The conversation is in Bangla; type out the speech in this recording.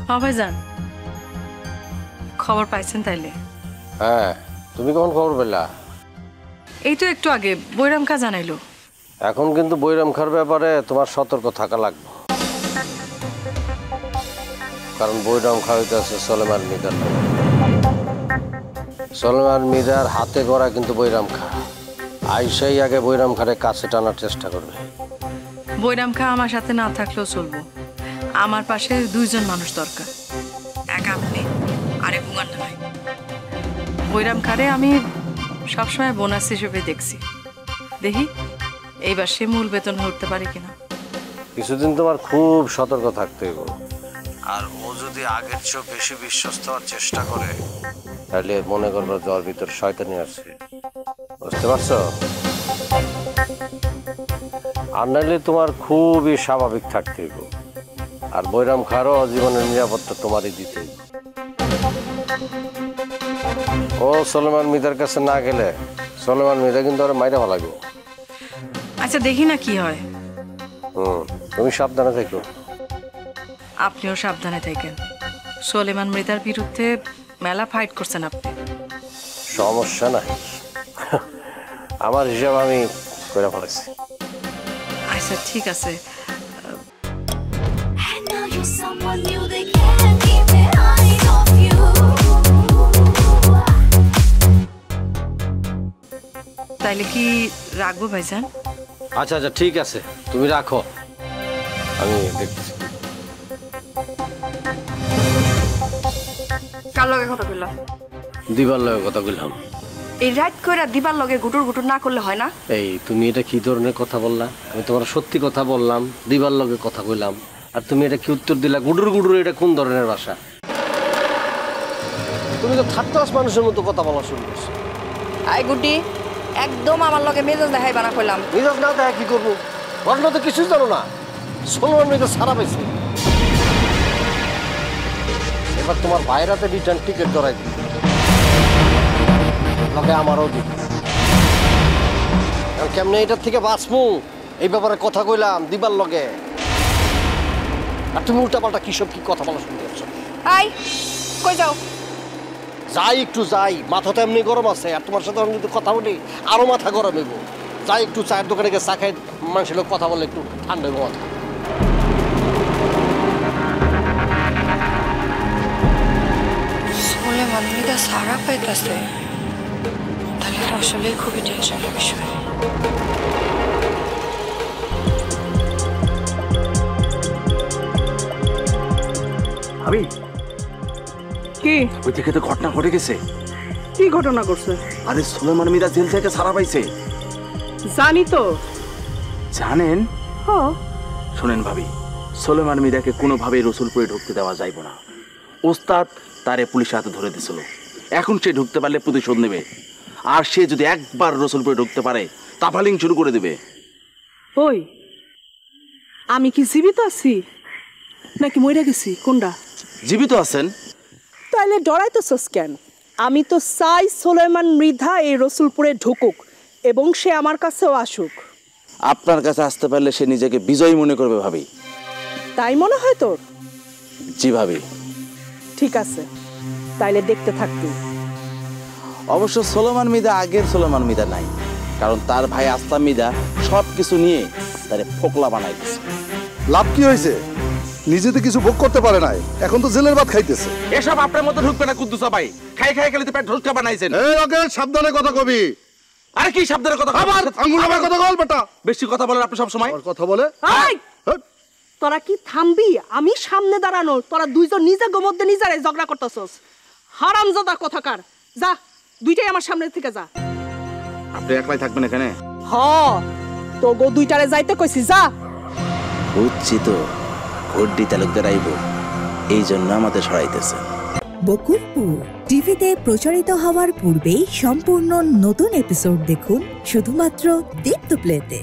হ্যাঁ ভাইজান, খবর পাইছেন তাইলে? হ্যাঁ, তুমি কখন খবর পেলা? এই তো একটু আগে বৈরাম খা জানাইলো। এখন কিন্তু বৈরাম খার ব্যাপারে তোমার সতর্ক থাকা লাগবে, কারণ বৈরাম খা হইতেছে সলেমান মিদার। সলেমান মিদার হাতে গড়া কিন্তু বৈরাম খা আইসাই আগে বৈরাম খারে কাছে টানার চেষ্টা করবে। বৈরাম খা আমার সাথে না থাকলেও চলবো, আমার পাশে দুইজন মানুষ দরকার, এক আপনি আরেক উগান্ডা ভাই। বৈরাম খারে আমি সবসময় বোনাস হিসেবে দেখছি, দেখি এইবার সে মূল বেতন উঠতে পারে কিনা। কিছুদিন তোমার খুব সতর্ক থাকতে হবে, আর ও যদি আগের চেয়েও বেশি বিশ্বস্ত হওয়ার চেষ্টা করে তাহলে মনে করবো জ্বর ভিতর শয়তানি আছে, বুঝতে পারছো? আর নাইলে তোমার খুবই স্বাভাবিক থাকতে হবে, আর বৈরাম খারও জীবনের নিরাপত্তা তোমারই দিতে হবে। ও সলেমান মিদার কাছে না গেলে সলেমান মিদা কিন্তু আরো মাইরা ভালো লাগবে। আচ্ছা দেখি না কি হয়। তুমি সাবধানে থেকো। আপনিও সাবধানে থাকেন। সলেমান মৃদার বিরুদ্ধে মেলা ফাইট করছেন আপনি। সমস্যা নাই, আমার হিসাব আমি করে ফেলেছি। আচ্ছা ঠিক আছে। তাইলে কি রাখবো ভাইজান? আচ্ছা আচ্ছা ঠিক আছে, তুমি রাখো, আমি দেখছি। কার লগে কথা কইলা? দিবার লগে কথা বললাম। এই রাত কইরা দিবার লগে গুটুর গুটুর না করলে হয় না? এই তুমি এটা কি ধরনের কথা বললা? আমি তোমার সত্যি কথা বললাম, দিবার লগে কথা কইলাম, আর তুমি এটা কি উত্তর দিলা গুডুর গুডুর? এটা কোন ধরনের ভাষা? তুমি তো থার্ড ক্লাস মানুষের মতো কথা বলা শুরু করছো। আই গুটি, একদম আমার লগে মেজাজ দেখাইবা না কইলাম। মেজাজ না দেখা কি করবো? ঘটনা তো কিছুই জানো না। সলমান মেজাজ সারা পাইছে। এবার তোমার বাইরাতে রিটার্ন টিকিট ধরাই দিই, লগে আমারও দিই। কেমনে এটার থেকে বাঁচবো এই ব্যাপারে কথা কইলাম দিবার লগে, আর তুমি উল্টাপাল্টা কিসব কি কথা বলা শুনতে পাচ্ছ? আই কই যাও? যাই একটু যাই, মাথা তো এমনি গরম আছে, আর তোমার সাথে যদি কথা বলি আরো মাথা গরম হইব। যাই একটু চায়ের দোকানে গিয়ে চা খাই, মানুষের লোক কথা বলে একটু ঠান্ডা হইব মাথা। সলেমান মৃদা সারা পাইতাছে, তাহলে আসলে খুবই টেনশনের বিষয়। আমি কি ওই থেকে তো ঘটনা ঘটে গেছে। কি ঘটনা করছে? আরে সুলেমান মিদা জেল থেকে ছাড়া পাইছে। জানি তো। জানেন? হ্যাঁ। শোনেন ভাবি, সুলেমান মিদাকে কোনোভাবেই রসুলপুরে ঢুকতে দেওয়া যাইব না। ওস্তাদ তারে পুলিশের হাতে ধরে দিছিল, এখন সে ঢুকতে পারলে প্রতিশোধ নেবে। আর সে যদি একবার রসুলপুরে ঢুকতে পারে তাফালিং শুরু করে দেবে। ওই আমি কি জীবিত আছি নাকি মইরা গেছি? কোনটা? জীবিত আছেন। তাইলে ডরাইতেছস কেন? আমি তো চাই সুলেমান মৃধা এই রসুলপুরে ঢুকুক এবং সে আমার কাছেও আসুক। আপনার কাছে আসতে পারলে সে নিজেকে বিজয়ী মনে করবে ভাবি। তাই মনে হয় তোর? জি ভাবি। ঠিক আছে, তাইলে দেখতে থাকবি। অবশ্য সুলেমান মিদা আগের সুলেমান মিদা নাই, কারণ তার ভাই আসলাম মিদা সবকিছু নিয়ে তারে ফোকলা বানাই দিছে। লাভ কি হয়েছে? নিজে তো কিছু ভোগ করতে পারে নাই, এখন তো জেলের ভাত খাইতেছে। এসব আপনার মতো ঢুকবে না কুদ্দুসা ভাই। খাই খাই খেলে পেট ঢোলকা বানাইছেন। এই ওকে সাবধানে কথা কবি। আরে কি সাবধানে কথা? আবার আঙ্গুল আমার কথা বল বেটা। বেশি কথা বলেন আপনি সব সময়। আর কথা বলে এই, তোরা কি থামবি? আমি সামনে দাঁড়ানো, তোরা দুইজন নিজের মধ্যে নিজেরাই ঝগড়া করতেছস। হারামজাদা কথাকার, যা দুইটাই আমার সামনে থেকে যা। আপনি একলাই থাকবেন এখানে? হ, তো গো দুইটারে যাইতে কইছি, যা। বুঝছি তো, ঘড়ি তালুকদার আইব, এই জন্য আমাদের সরাইতেছে। বকুলপুর টিভিতে প্রচারিত হওয়ার পূর্বেই সম্পূর্ণ নতুন এপিসোড দেখুন শুধুমাত্র দীপ্ত প্লেতে।